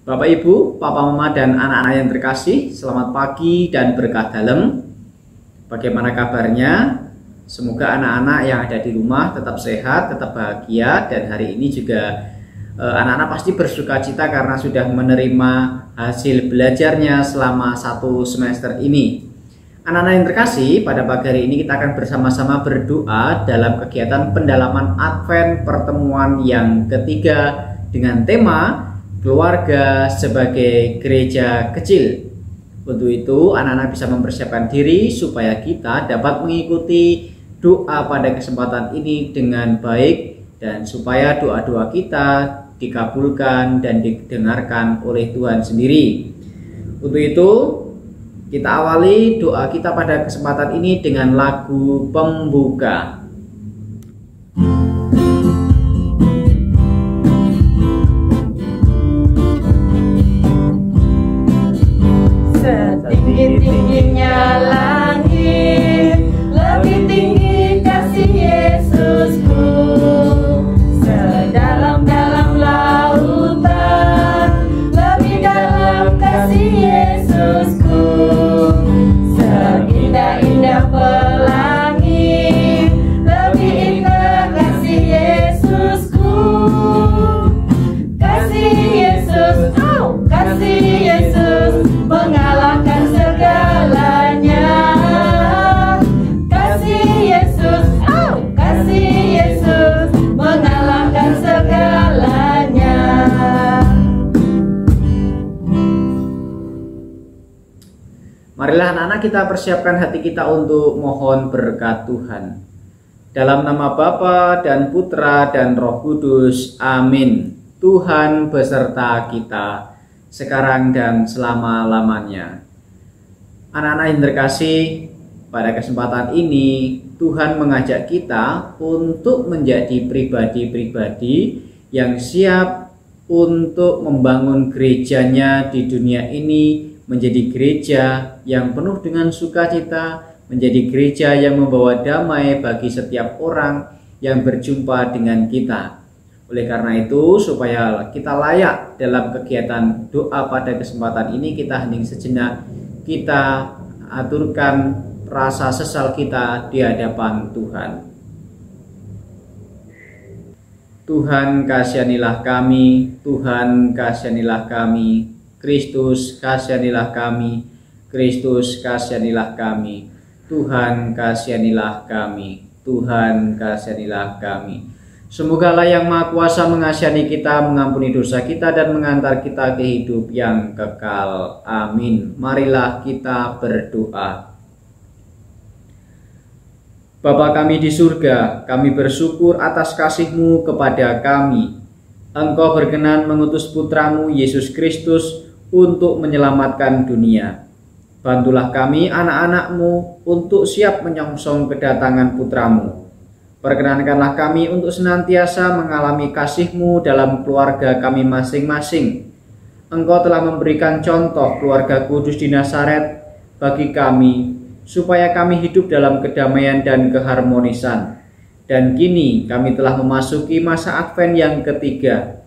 Bapak Ibu, Papa Mama dan anak-anak yang terkasih, selamat pagi dan berkah dalam. Bagaimana kabarnya? Semoga anak-anak yang ada di rumah tetap sehat, tetap bahagia, dan hari ini juga anak-anak pasti bersuka cita karena sudah menerima hasil belajarnya selama 1 semester ini. Anak-anak yang terkasih, pada pagi hari ini kita akan bersama-sama berdoa dalam kegiatan pendalaman Advent pertemuan yang ketiga dengan tema keluarga sebagai gereja kecil. Untuk itu, anak-anak bisa mempersiapkan diri supaya kita dapat mengikuti doa pada kesempatan ini dengan baik dan supaya doa-doa kita dikabulkan dan didengarkan oleh Tuhan sendiri. Untuk itu, kita awali doa kita pada kesempatan ini dengan lagu pembuka. Setinggi-tingginya langit, lebih tinggi kasih Yesusku. Sedalam-dalam lautan, lebih dalam kasih Yesusku. Seindah-indah pelangi, lebih indah kasih Yesusku. Kasih Yesus, oh kasih Yesus, mengalahkan segalanya. Kasih Yesus, oh kasih Yesus, mengalahkan segalanya. Marilah anak-anak kita persiapkan hati kita untuk mohon berkat Tuhan. Dalam nama Bapa dan Putra dan Roh Kudus, amin. Tuhan beserta kita sekarang dan selama-lamanya. Anak-anak yang terkasih, pada kesempatan ini Tuhan mengajak kita untuk menjadi pribadi-pribadi yang siap untuk membangun gerejanya di dunia ini menjadi gereja yang penuh dengan sukacita, menjadi gereja yang membawa damai bagi setiap orang yang berjumpa dengan kita. Oleh karena itu, supaya kita layak dalam kegiatan doa pada kesempatan ini, kita hening sejenak, kita aturkan rasa sesal kita di hadapan Tuhan. Tuhan, kasihanilah kami, Tuhan, kasihanilah kami, Kristus, kasihanilah kami, Kristus, kasihanilah kami, Tuhan, kasihanilah kami, Tuhan, kasihanilah kami. Semoga Allah yang Maha Kuasa mengasihi kita, mengampuni dosa kita, dan mengantar kita ke hidup yang kekal. Amin. Marilah kita berdoa. Bapa kami di surga, kami bersyukur atas kasih-Mu kepada kami. Engkau berkenan mengutus Putra-Mu Yesus Kristus untuk menyelamatkan dunia. Bantulah kami anak-anak-Mu untuk siap menyongsong kedatangan Putra-Mu. Perkenankanlah kami untuk senantiasa mengalami kasih-Mu dalam keluarga kami masing-masing. Engkau telah memberikan contoh keluarga kudus di Nazaret bagi kami, supaya kami hidup dalam kedamaian dan keharmonisan. Dan kini kami telah memasuki masa Advent yang ketiga.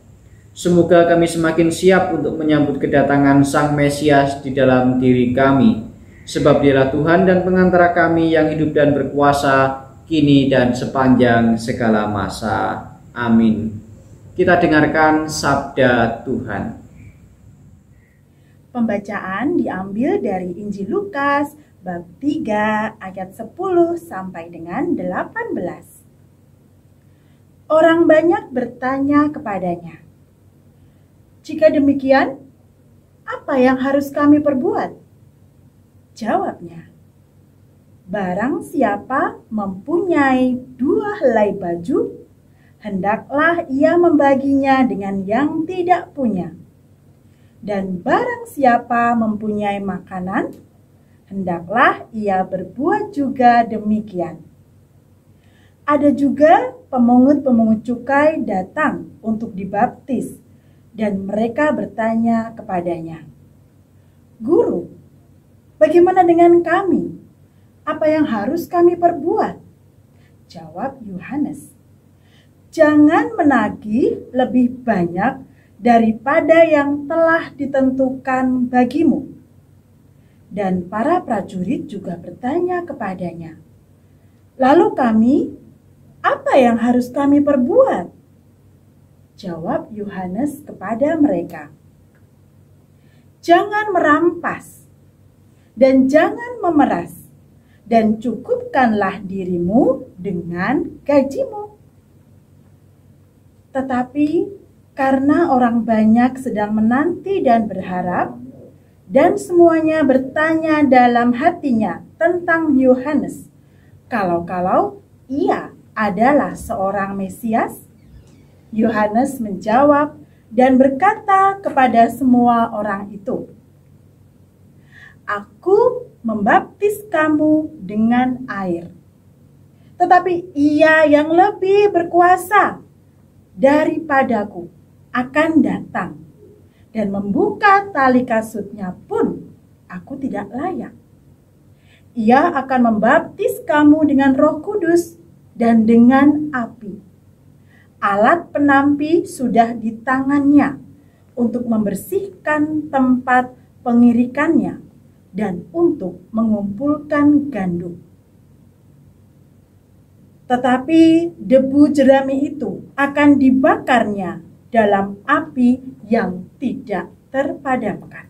Semoga kami semakin siap untuk menyambut kedatangan Sang Mesias di dalam diri kami, sebab Dialah Tuhan dan pengantara kami yang hidup dan berkuasa kini dan sepanjang segala masa. Amin. Kita dengarkan sabda Tuhan. Pembacaan diambil dari Injil Lukas bab 3 ayat 10 sampai dengan 18. Orang banyak bertanya kepadanya, "Jika demikian, apa yang harus kami perbuat?" Jawabnya, "Barang siapa mempunyai 2 helai baju, hendaklah ia membaginya dengan yang tidak punya. Dan barang siapa mempunyai makanan, hendaklah ia berbuat juga demikian." Ada juga pemungut-pemungut cukai datang untuk dibaptis, dan mereka bertanya kepadanya, "Guru, bagaimana dengan kami? Apa yang harus kami perbuat?" Jawab Yohanes, "Jangan menagih lebih banyak daripada yang telah ditentukan bagimu. Dan para prajurit juga bertanya kepadanya, "Lalu kami, apa yang harus kami perbuat?" Jawab Yohanes kepada mereka, "Jangan merampas, dan jangan memeras, dan cukupkanlah dirimu dengan gajimu." Tetapi karena orang banyak sedang menanti dan berharap, dan semuanya bertanya dalam hatinya tentang Yohanes, kalau-kalau ia adalah seorang Mesias, Yohanes menjawab dan berkata kepada semua orang itu, "Aku membaptis kamu dengan air, tetapi Ia yang lebih berkuasa daripadaku akan datang, dan membuka tali kasutnya pun aku tidak layak. Ia akan membaptis kamu dengan Roh Kudus dan dengan api. Alat penampi sudah di tangannya untuk membersihkan tempat pengirikannya dan untuk mengumpulkan gandum. Tetapi debu jerami itu akan dibakarnya dalam api yang tidak terpadamkan."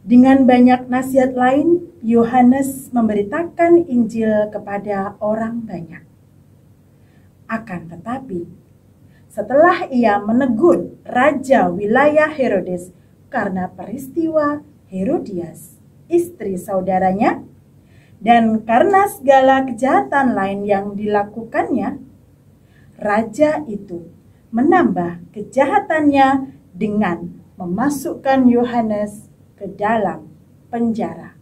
Dengan banyak nasihat lain, Yohanes memberitakan Injil kepada orang banyak. Akan tetapi, setelah ia menegur raja wilayah Herodes karena peristiwa Herodias, istri saudaranya, dan karena segala kejahatan lain yang dilakukannya, raja itu menambah kejahatannya dengan memasukkan Yohanes ke dalam penjara.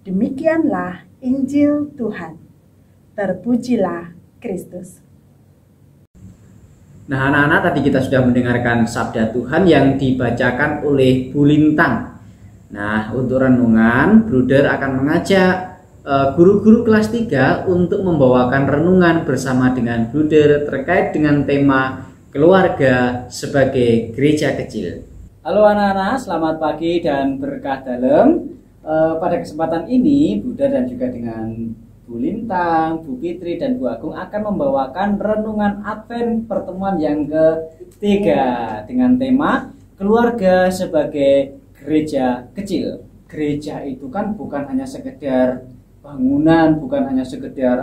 Demikianlah Injil Tuhan. Terpujilah Kristus. Nah, anak-anak, tadi kita sudah mendengarkan sabda Tuhan yang dibacakan oleh Bu Lintang. Nah, untuk renungan, Bruder akan mengajak guru-guru kelas 3 untuk membawakan renungan bersama dengan Bruder terkait dengan tema keluarga sebagai gereja kecil. Halo anak-anak, selamat pagi dan berkah dalam. Pada kesempatan ini, Bruder dan juga dengan Bu Lintang, Bu Fitri, dan Bu Agung akan membawakan renungan Advent pertemuan yang ketiga dengan tema keluarga sebagai gereja kecil. Gereja itu kan bukan hanya sekedar bangunan, bukan hanya sekedar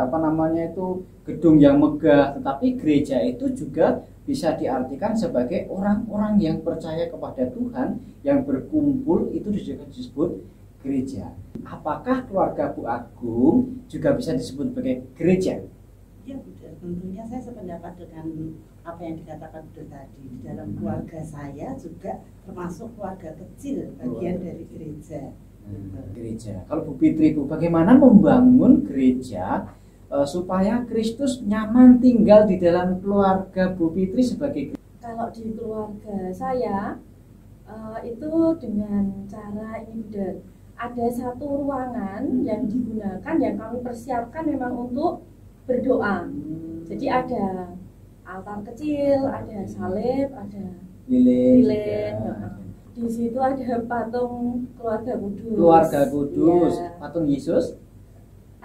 gedung yang megah, tetapi gereja itu juga bisa diartikan sebagai orang-orang yang percaya kepada Tuhan yang berkumpul, itu juga disebut gereja. Apakah keluarga Bu Agung juga bisa disebut sebagai gereja? Ya, Budha. Tentunya saya sependapat dengan apa yang dikatakan Budha tadi. Di dalam keluarga saya juga termasuk keluarga kecil, bagian dari gereja. Gereja. Kalau Bu Fitri, Bu, bagaimana membangun gereja supaya Kristus nyaman tinggal di dalam keluarga Bu Fitri sebagai gereja? Kalau di keluarga saya itu dengan cara ini, Budha. Ada satu ruangan yang digunakan, yang kami persiapkan memang untuk berdoa. Jadi ada altar kecil, ada salib, ada lilin. Di situ ada patung keluarga kudus. Keluarga kudus, ya. Patung Yesus.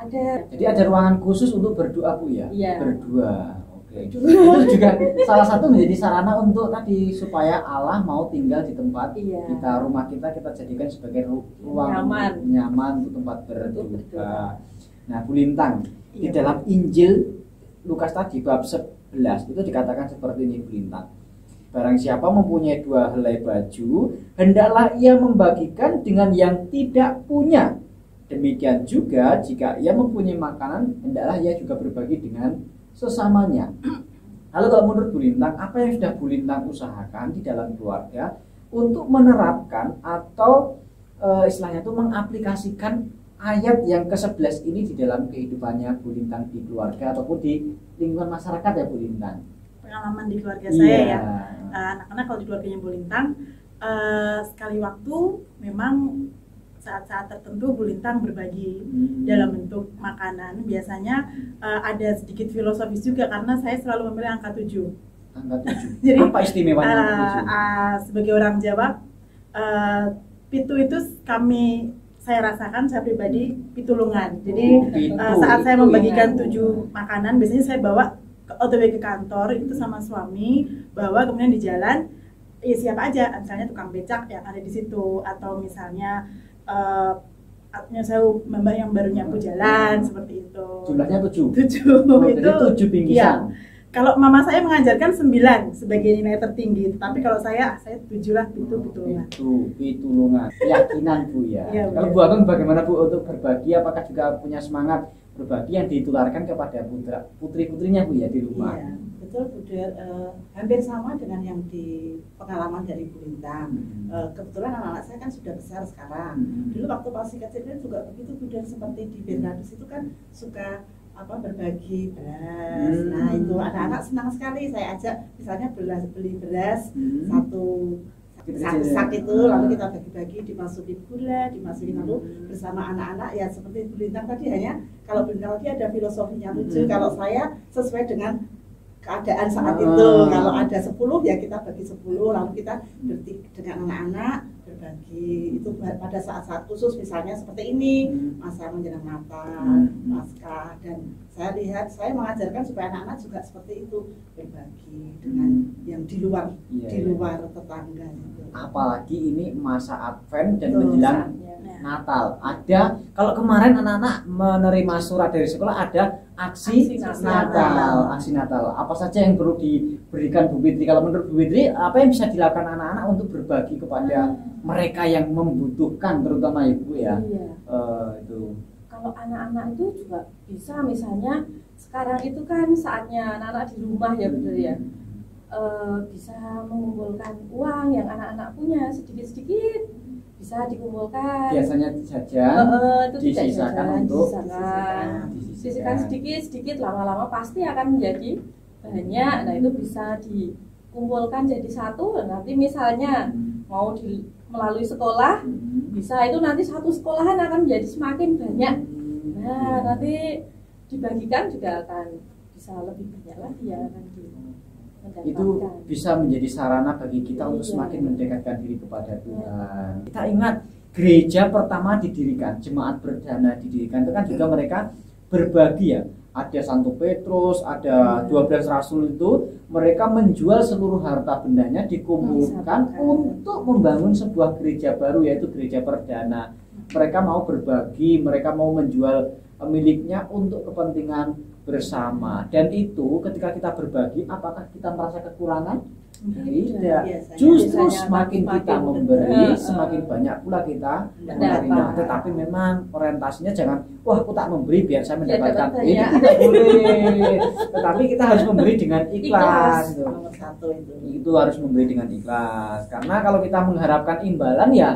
Ada. Jadi ada ruangan khusus untuk berdoa, Bu, ya? Iya. Berdua. Itu juga salah satu menjadi sarana untuk tadi supaya Allah mau tinggal di tempat kita, rumah kita jadikan sebagai ruang nyaman untuk tempat berdoa. Nah, Bu Lintang, di dalam Injil Lukas tadi bab 11 itu dikatakan seperti ini, Bu Lintang. Barang siapa mempunyai 2 helai baju, hendaklah ia membagikan dengan yang tidak punya. Demikian juga jika ia mempunyai makanan, hendaklah ia juga berbagi dengan sesamanya. Lalu kalau menurut Bu Lintang, apa yang sudah Bu Lintang usahakan di dalam keluarga untuk menerapkan atau istilahnya itu mengaplikasikan ayat yang ke-11 ini di dalam kehidupannya Bu Lintang di keluarga ataupun di lingkungan masyarakat, ya Bu Lintang? Pengalaman di keluarga saya ya, anak-anak kalau di keluarganya Bu Lintang, sekali waktu memang saat-saat tertentu Bu Lintang berbagi dalam bentuk makanan. Biasanya ada sedikit filosofis juga karena saya selalu memilih angka 7. Angka 7. Jadi, apa istimewanya angka 7? Sebagai orang Jawa, pitu itu saya rasakan, saya pribadi pitulungan. Jadi saat saya membagikan 7 makanan, biasanya saya bawa OTW ke kantor itu sama suami, bawa kemudian di jalan ya siapa aja, misalnya tukang becak yang ada di situ, atau misalnya saya mbak yang baru nyapu jalan seperti itu. Jumlahnya 7. 7 itu. Jadi 7 bingkisan. Iya. Kalau mama saya mengajarkan 9 sebagai nilai tertinggi, tapi kalau saya 7 lah, pitulungan. Itu pitulungan, keyakinan Bu ya. Ya, kalau Bu Agung bagaimana Bu untuk berbagi? Apakah juga punya semangat berbagi yang ditularkan kepada putri-putrinya Bu ya di rumah? Iya, betul Bu. Hampir sama dengan yang di pengalaman dari Bu Lintang. Kebetulan anak-anak saya kan sudah besar sekarang. Dulu waktu masih kecil kan juga begitu Bu, seperti di Bernardus itu kan suka berbagi beras. Nah itu anak-anak senang sekali, saya ajak misalnya beli beras satu sak itu, lalu kita bagi-bagi, dimasukin gula, dimasukin lalu bersama anak-anak ya seperti Bu Lintang tadi, hanya kalau Bu Lintang tadi ada filosofinya 7, kalau saya sesuai dengan keadaan saat itu. Kalau ada 10 ya kita bagi 10, lalu kita dengan anak-anak berbagi itu pada saat-saat khusus, misalnya seperti ini masa menjelang Natal, Paskah, dan saya lihat, saya mengajarkan supaya anak-anak juga seperti itu, berbagi dengan yang di luar tetangga gitu. Apalagi ini masa Advent dan menjelang Natal. Ada, kalau kemarin anak-anak menerima surat dari sekolah, ada aksi Natal. Aksi Natal. Apa saja yang perlu diberikan Bu Fitri? Kalau menurut Bu Fitri, apa yang bisa dilakukan anak-anak untuk berbagi kepada mereka yang membutuhkan, terutama Ibu ya? Itu. Kalau anak-anak itu juga bisa, misalnya sekarang itu kan saatnya anak-anak di rumah ya, betul ya. Bisa mengumpulkan uang yang anak-anak punya sedikit-sedikit, bisa dikumpulkan. Biasanya jajan itu disisakan untuk disisihkan sedikit-sedikit, lama-lama pasti akan menjadi banyak. Nah itu bisa dikumpulkan jadi satu. Nanti misalnya mau melalui sekolah, bisa itu nanti satu sekolahan akan menjadi semakin banyak. Nah nanti dibagikan juga akan bisa lebih banyak lagi ya, akan itu bisa menjadi sarana bagi kita untuk semakin mendekatkan diri kepada Tuhan. Kita ingat gereja pertama didirikan, jemaat perdana didirikan itu kan juga mereka berbagi ya. Ada Santo Petrus, ada 12 rasul itu, mereka menjual seluruh harta bendanya, dikumpulkan untuk membangun sebuah gereja baru, yaitu gereja perdana. Mereka mau berbagi, mereka mau menjual miliknya untuk kepentingan bersama. Dan itu ketika kita berbagi, apakah kita merasa kekurangan? Tidak. Justru semakin kita memberi, semakin banyak pula kita menerima. Tetapi memang orientasinya jangan, wah aku tak memberi biar saya mendapatkan. Itu tidak boleh. Tetapi kita harus memberi dengan ikhlas. Itu harus memberi dengan ikhlas. Karena kalau kita mengharapkan imbalan ya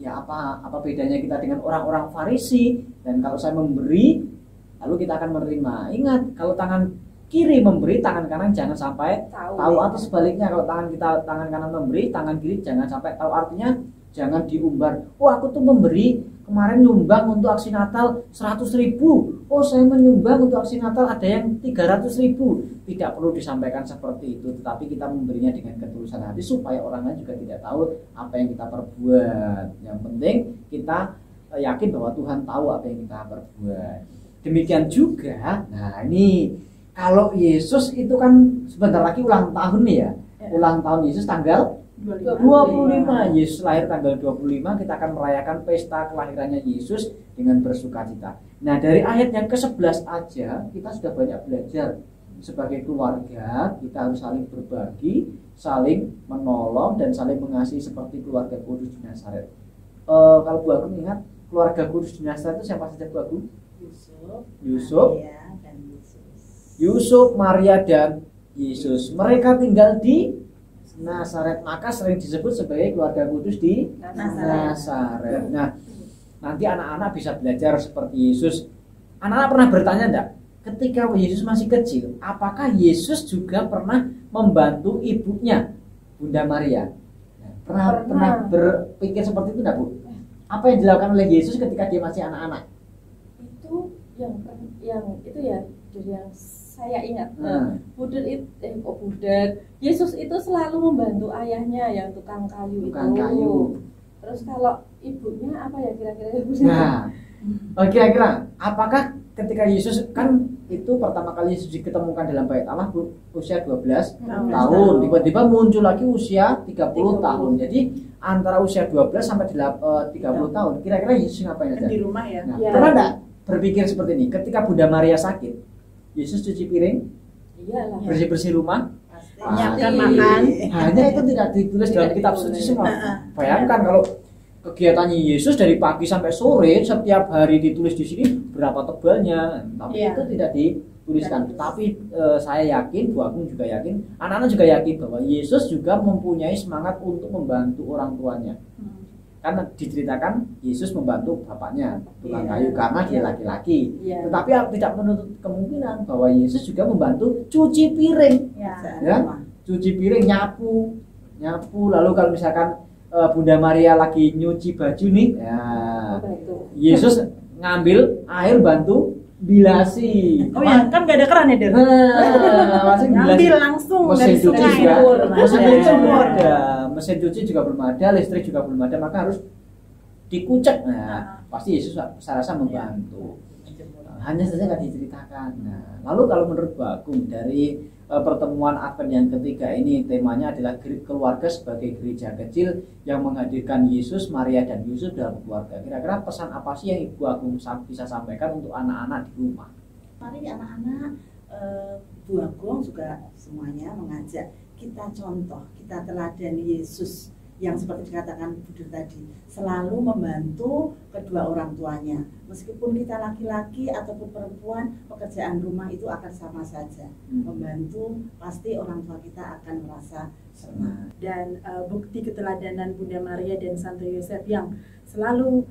apa bedanya kita dengan orang-orang Farisi? Dan kalau saya memberi, lalu kita akan menerima. Ingat, kalau tangan kiri memberi, tangan kanan jangan sampai tahu, atau sebaliknya, kalau tangan kanan memberi, tangan kiri jangan sampai tahu. Artinya jangan diumbar, oh aku tuh memberi kemarin nyumbang untuk aksi Natal 100.000, oh saya menyumbang untuk aksi Natal ada yang 300.000. Tidak perlu disampaikan seperti itu, tetapi kita memberinya dengan ketulusan hati supaya orang lain juga tidak tahu apa yang kita perbuat. Yang penting kita yakin bahwa Tuhan tahu apa yang kita perbuat. Demikian juga, nah ini kalau Yesus itu kan sebentar lagi ulang tahun nih ya. Ulang tahun Yesus tanggal 25. Yesus lahir tanggal 25, kita akan merayakan pesta kelahirannya Yesus dengan bersukacita. Nah, dari ayat yang ke-11 aja kita sudah banyak belajar. Sebagai keluarga, kita harus saling berbagi, saling menolong dan saling mengasihi seperti keluarga kudus di Nazaret. Kalau Bu Agung ingat, keluarga kudus di Nazaret itu siapa saja Bu Agung? Yusuf, Maria dan Yesus. Mereka tinggal di Nazaret, maka sering disebut sebagai keluarga kudus di Nazaret. Nah, nanti anak-anak bisa belajar seperti Yesus. Anak-anak pernah bertanya enggak? Ketika Yesus masih kecil, apakah Yesus juga pernah membantu ibunya, Bunda Maria? Nah, pernah berpikir seperti itu enggak, Bu? Apa yang dilakukan oleh Yesus ketika dia masih anak-anak? Itu yang itu ya dari yang saya ingat Yesus itu selalu membantu ayahnya yang tukang kayu itu. Terus kalau ibunya apa ya kira-kira? Nah, kira-kira apakah ketika Yesus kan itu pertama kali Yesus diketemukan dalam bait Allah usia 12 tahun, tiba-tiba muncul lagi usia 30 tahun. Jadi antara usia 12 sampai 30 tahun, kira-kira Yesus ngapain aja? Di rumah ya. Nah, pernah enggak berpikir seperti ini? Ketika Bunda Maria sakit, Yesus cuci piring? Iyalah. Bersih-bersih rumah? Menyiapkan makan. Hanya itu tidak ditulis dalam kitab suci semua. Bayangkan kalau kegiatannya Yesus dari pagi sampai sore setiap hari ditulis di sini berapa tebalnya, tapi itu tidak dituliskan. Tapi saya yakin, Bu Agung juga yakin, anak-anak juga yakin bahwa Yesus juga mempunyai semangat untuk membantu orang tuanya. Karena diceritakan Yesus membantu bapaknya tukang kayu karena dia laki-laki. Tetapi tidak menutup kemungkinan bahwa Yesus juga membantu cuci piring, cuci piring, nyapu. Lalu kalau misalkan Bunda Maria lagi nyuci baju nih, ya, Yesus ngambil air bantu bilasi. Oh ya, kan gak ada keran ya, Der? Ngambil langsung mesin dari cuci sungai. juga, mesin cuci juga belum ada, listrik juga belum ada, maka harus dikucek. Nah, pasti Yesus saya rasa membantu. Hanya saja nggak diceritakan. Nah, lalu kalau menurut Bagum dari pertemuan Advent yang ketiga ini temanya adalah keluarga sebagai gereja kecil yang menghadirkan Yesus, Maria dan Yusuf dalam keluarga. Kira-kira pesan apa sih yang Ibu Agung bisa sampaikan untuk anak-anak di rumah? Mari anak-anak, Bu Agung juga semuanya mengajak kita contoh, kita teladani Yesus yang seperti dikatakan Budur tadi, selalu membantu kedua orang tuanya. Meskipun kita laki-laki ataupun perempuan, pekerjaan rumah itu akan sama saja. Membantu, pasti orang tua kita akan merasa senang. Dan bukti keteladanan Bunda Maria dan Santo Yosef yang selalu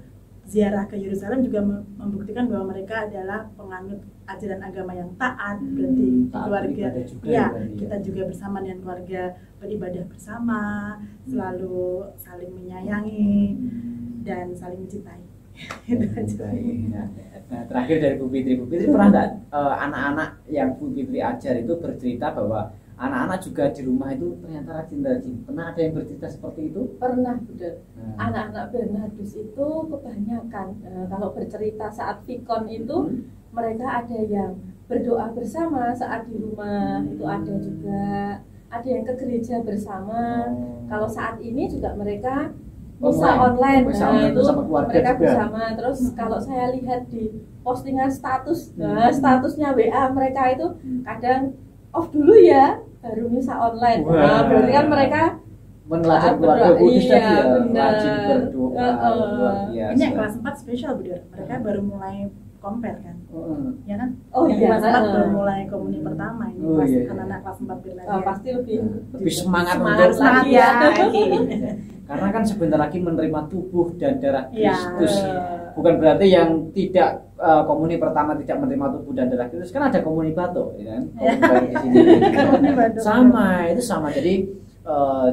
ziarah ke Yerusalem juga membuktikan bahwa mereka adalah penganut ajaran agama yang taat. Berarti keluarga kita juga bersama dengan keluarga beribadah bersama, selalu saling menyayangi dan saling mencintai. Nah, terakhir dari Bu Fitri pernah nggak anak-anak yang Bu Fitri ajar itu bercerita bahwa anak-anak juga di rumah itu ternyata rajin-rajin? Pernah ada yang bercerita seperti itu? Pernah, Bunda. Anak-anak Bernardus itu kebanyakan kalau bercerita saat Vikon itu mereka ada yang berdoa bersama saat di rumah, itu ada juga. Ada yang ke gereja bersama. Kalau saat ini juga mereka misa online. Nah, itu mereka juga bersama. Terus kalau saya lihat di postingan status, statusnya WA mereka itu kadang off dulu ya, baru misa online. Nah, berarti kan mereka meneladani keluarga kudus tadi ya, rajin berdoa. Ini yang kelas 4 spesial, Bunda. Mereka baru mulai compare kan, ya kan? Kelas 4 baru mulai komuni pertama ini, anak-anak kelas 4 Bernardus. Pasti lebih semangat lagi ya. Karena kan sebentar lagi menerima tubuh dan darah Kristus. Bukan berarti yang tidak komuni pertama tidak menerima tubuh dan darah Kristus, kan ada komuni bato, ya kan? Komuni di sini. Sama, itu sama. Jadi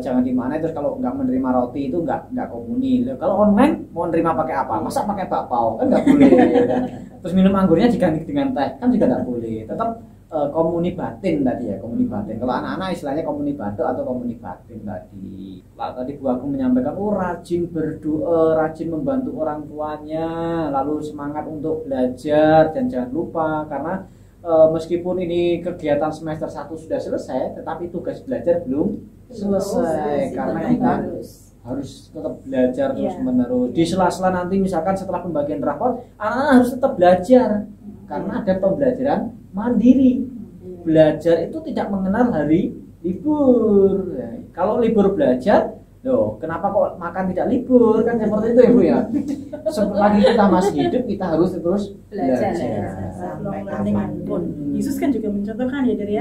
jangan dimana terus kalau nggak menerima roti itu nggak komuni. Kalau online mau nerima pakai apa? Masa pakai bakpao kan nggak boleh. Ya. Terus minum anggurnya diganti dengan teh kan juga nggak boleh. Tetap komuni batin tadi ya, komuni batin. Kalau anak-anak istilahnya komuni bato atau komuni batin tadi. Tadi Bu Agung menyampaikan rajin berdoa, rajin membantu orang tuanya, lalu semangat untuk belajar dan jangan lupa karena meskipun ini kegiatan semester 1 sudah selesai, tetapi tugas belajar belum selesai karena kita harus tetap belajar terus menerus. Di sela-sela nanti misalkan setelah pembagian rapor, anak-anak harus tetap belajar karena ada pembelajaran mandiri. Belajar itu tidak mengenal hari libur. Kalau libur belajar, loh, kenapa kok makan tidak libur? Kan seperti itu ya Bu ya. Selagi kita masih hidup, kita harus terus belajar. Sampai kapanpun. Yesus kan juga mencontohkan ya dari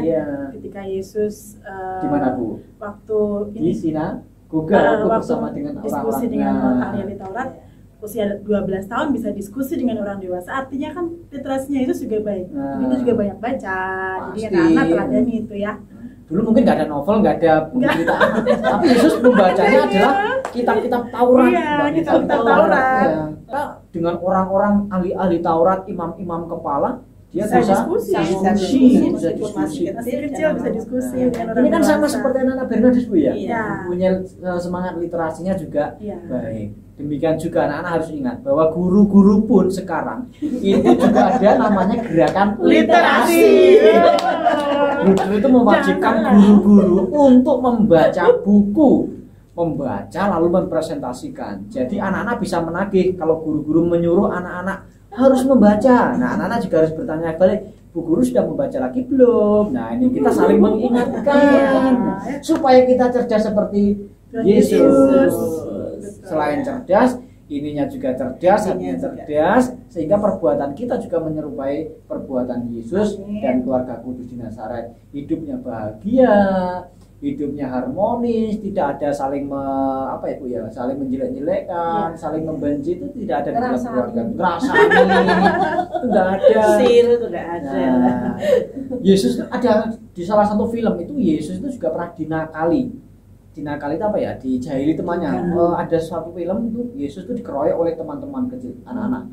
ketika Yesus di mana Bu? Waktu di sinagoga bersama dengan diskusi dengan ahli Taurat, usia 12 tahun bisa diskusi dengan orang dewasa. Artinya kan literasinya itu juga baik. Itu juga banyak baca. Jadi anak-anak teladani itu ya. Dulu mungkin nggak ada novel, nggak ada pemberitaan, tapi Yesus membacanya adalah kitab-kitab Taurat. Iya, kitab-kitab Taurat. dengan orang-orang ahli-ahli Taurat, imam-imam kepala, dia Bisa bisa diskusi. Masih kecil bisa diskusi dengan orang Ini kan sama dewasa. seperti anak Bernardus Bu ya. Iya. Punya semangat literasinya juga Iya. baik. Demikian juga anak-anak harus ingat bahwa guru-guru pun sekarang itu juga ada namanya gerakan literasi. Guru itu mewajibkan guru-guru untuk membaca buku, membaca lalu mempresentasikan. Jadi anak-anak bisa menagih kalau guru-guru menyuruh anak-anak harus membaca. Nah, anak-anak juga harus bertanya balik, Bu Guru sudah membaca lagi belum? Nah, ini kita saling mengingatkan supaya kita cerdas seperti Yesus. Selain cerdas, ininya juga cerdas, hatinya cerdas, sehingga perbuatan kita juga menyerupai perbuatan Yesus dan keluarga kudus di Nazaret. Hidupnya bahagia, hidupnya harmonis, tidak ada saling saling menjelek-jelekkan, saling membenci, itu tidak ada di dalam keluarga. Ngerasani, itu tidak ada. Itu tidak ada. Nah, Yesus ada di salah satu film itu, Yesus itu juga pernah dinakali. Dinakali itu apa ya? Dijahili temannya. Ada suatu film itu Yesus itu dikeroyok oleh teman-teman kecil, anak-anak.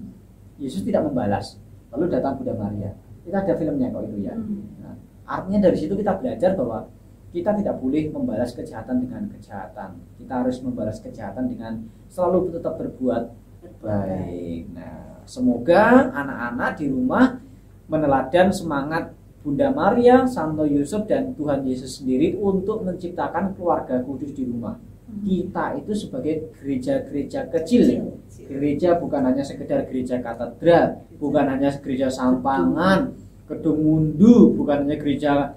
Yesus tidak membalas. Lalu datang Bunda Maria. Kita ada filmnya kok itu ya. Nah, artinya dari situ kita belajar bahwa kita tidak boleh membalas kejahatan dengan kejahatan. Kita harus membalas kejahatan dengan selalu tetap berbuat baik. Nah, semoga anak-anak di rumah meneladan semangat Bunda Maria, Santo Yusuf, dan Tuhan Yesus sendiri untuk menciptakan keluarga kudus di rumah. Kita itu sebagai gereja-gereja kecil. Gereja bukan hanya sekedar gereja katedral, bukan hanya gereja Sampangan, Kedung Mundu, bukan hanya gereja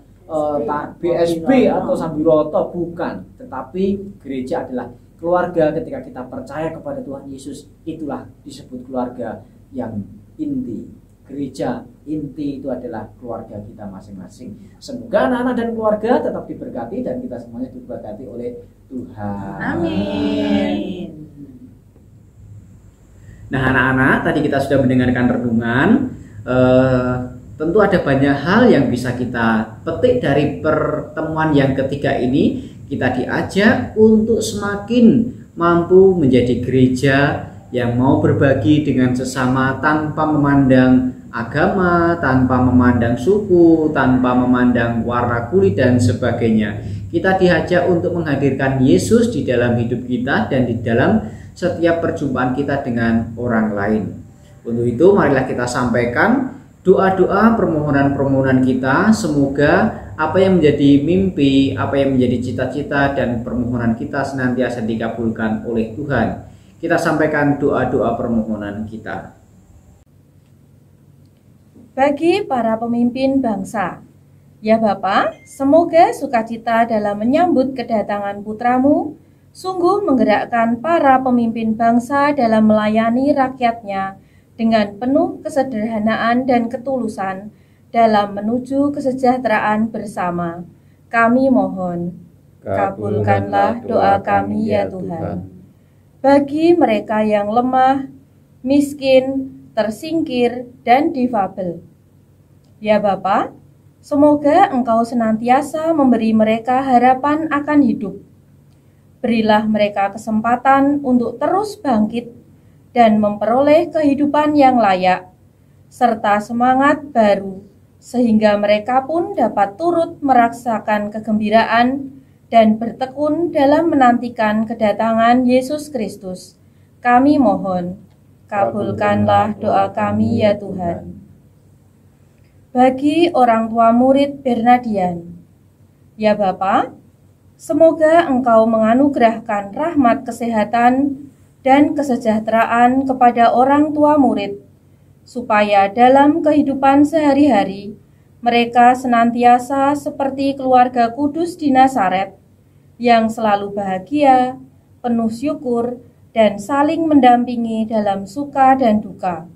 BSB atau Sambiroto, bukan. Tetapi gereja adalah keluarga. Ketika kita percaya kepada Tuhan Yesus, itulah disebut keluarga yang inti. Gereja inti itu adalah keluarga kita masing-masing. Semoga anak-anak dan keluarga tetap diberkati dan kita semuanya diberkati oleh Tuhan. Amin. Nah, anak-anak, tadi kita sudah mendengarkan renungan. Tentu ada banyak hal yang bisa kita petik dari pertemuan yang ketiga ini. Kita diajak untuk semakin mampu menjadi gereja yang mau berbagi dengan sesama tanpa memandang agama, tanpa memandang suku, tanpa memandang warna kulit dan sebagainya. Kita diajak untuk menghadirkan Yesus di dalam hidup kita dan di dalam setiap perjumpaan kita dengan orang lain. Untuk itu marilah kita sampaikan doa-doa, permohonan-permohonan kita. Semoga apa yang menjadi mimpi, apa yang menjadi cita-cita dan permohonan kita senantiasa dikabulkan oleh Tuhan. Kita sampaikan doa-doa permohonan kita. Bagi para pemimpin bangsa, ya Bapa, semoga sukacita dalam menyambut kedatangan putramu sungguh menggerakkan para pemimpin bangsa dalam melayani rakyatnya dengan penuh kesederhanaan dan ketulusan dalam menuju kesejahteraan bersama. Kami mohon, kabulkanlah doa kami ya Tuhan. Bagi mereka yang lemah, miskin, tersingkir, dan difabel. Ya Bapa, semoga Engkau senantiasa memberi mereka harapan akan hidup. Berilah mereka kesempatan untuk terus bangkit dan memperoleh kehidupan yang layak, serta semangat baru, sehingga mereka pun dapat turut merasakan kegembiraan dan bertekun dalam menantikan kedatangan Yesus Kristus. Kami mohon, kabulkanlah doa kami ya Tuhan. Bagi orang tua murid Bernardian, ya Bapa, semoga Engkau menganugerahkan rahmat kesehatan dan kesejahteraan kepada orang tua murid, supaya dalam kehidupan sehari-hari mereka senantiasa seperti keluarga kudus di Nazaret, yang selalu bahagia, penuh syukur, dan saling mendampingi dalam suka dan duka.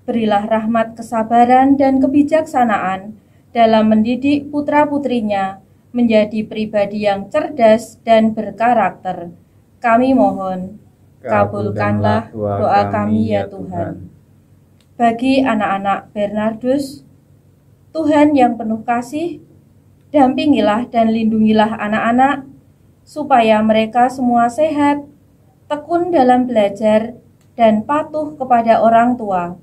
Berilah rahmat kesabaran dan kebijaksanaan dalam mendidik putra-putrinya menjadi pribadi yang cerdas dan berkarakter. Kami mohon, kabulkanlah doa kami ya Tuhan. Bagi anak-anak Bernardus, Tuhan yang penuh kasih, dampingilah dan lindungilah anak-anak, supaya mereka semua sehat, tekun dalam belajar, dan patuh kepada orang tua.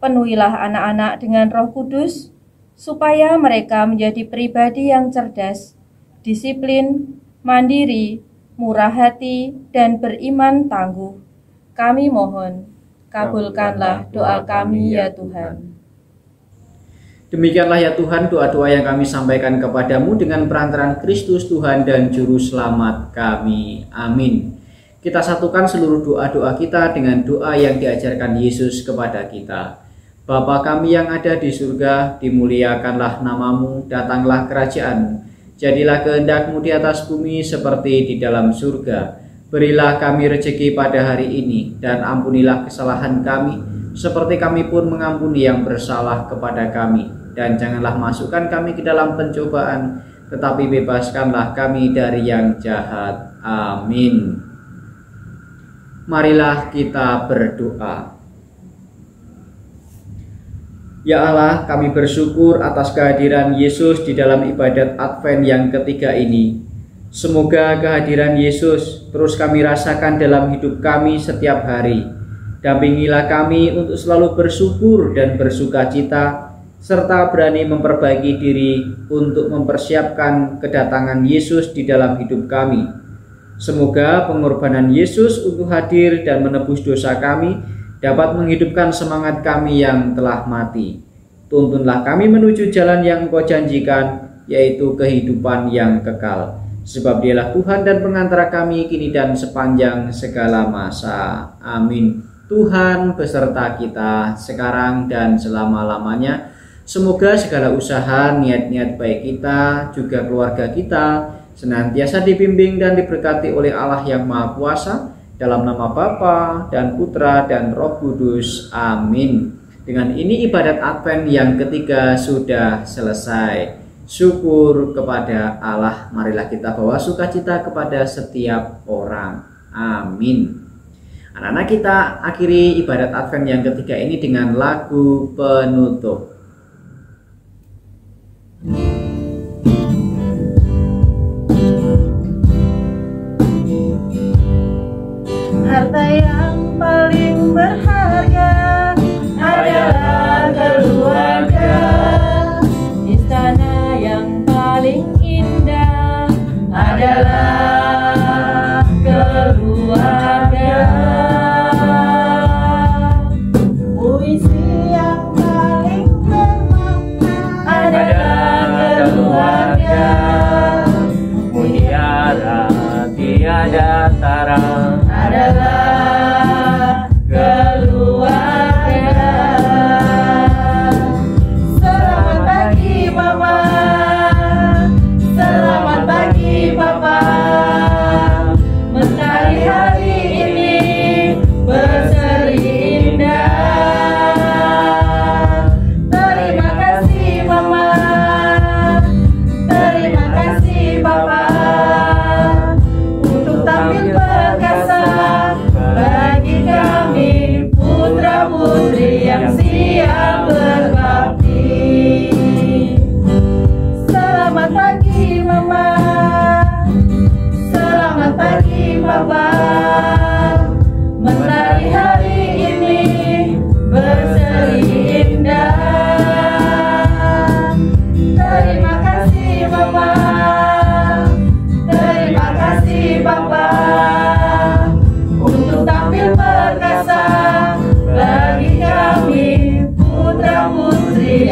Penuhilah anak-anak dengan Roh Kudus, supaya mereka menjadi pribadi yang cerdas, disiplin, mandiri, murah hati, dan beriman tangguh. Kami mohon, kabulkanlah doa kami ya Tuhan. Demikianlah ya Tuhan doa-doa yang kami sampaikan kepadamu dengan perantaraan Kristus Tuhan dan Juru Selamat kami. Amin. Kita satukan seluruh doa-doa kita dengan doa yang diajarkan Yesus kepada kita. Bapa kami yang ada di surga, dimuliakanlah namamu, datanglah kerajaan-Mu. Jadilah kehendak-Mu di atas bumi seperti di dalam surga. Berilah kami rezeki pada hari ini, dan ampunilah kesalahan kami, seperti kami pun mengampuni yang bersalah kepada kami. Dan janganlah masukkan kami ke dalam pencobaan, tetapi bebaskanlah kami dari yang jahat. Amin. Marilah kita berdoa. Ya Allah, kami bersyukur atas kehadiran Yesus di dalam ibadat Advent yang ketiga ini. Semoga kehadiran Yesus terus kami rasakan dalam hidup kami setiap hari. Dampingilah kami untuk selalu bersyukur dan bersukacita, serta berani memperbaiki diri untuk mempersiapkan kedatangan Yesus di dalam hidup kami. Semoga pengorbanan Yesus untuk hadir dan menebus dosa kami dapat menghidupkan semangat kami yang telah mati. Tuntunlah kami menuju jalan yang Engkau janjikan, yaitu kehidupan yang kekal. Sebab Dialah Tuhan dan pengantara kami kini dan sepanjang segala masa. Amin. Tuhan beserta kita sekarang dan selama-lamanya. Semoga segala usaha, niat-niat baik kita, juga keluarga kita, senantiasa dibimbing dan diberkati oleh Allah yang Maha Kuasa, dalam nama Bapa dan Putra dan Roh Kudus. Amin. Dengan ini ibadat Advent yang ketiga sudah selesai. Syukur kepada Allah. Marilah kita bawa sukacita kepada setiap orang. Amin. Anak-anak, kita akhiri ibadat Advent yang ketiga ini dengan lagu penutup. Harta yang paling berharga adalah keluarga. Istana yang paling indah adalah keluarga. Puisi yang paling bermakna adalah keluarga. Mutiara tiada tara Adalah keluarga. Selamat pagi Mama, selamat pagi Papa. Mentari hari ini berseri indah. Terima kasih Mama, terima kasih Papa, untuk tampil perkasa bagi kami putra putri yang siap berbakti. Selamat pagi Mama, selamat pagi Papa. Mentari hari ini berseri indah. Terima kasih Mama, terima kasih Papa, untuk tampil perkasa bagi kami putra putri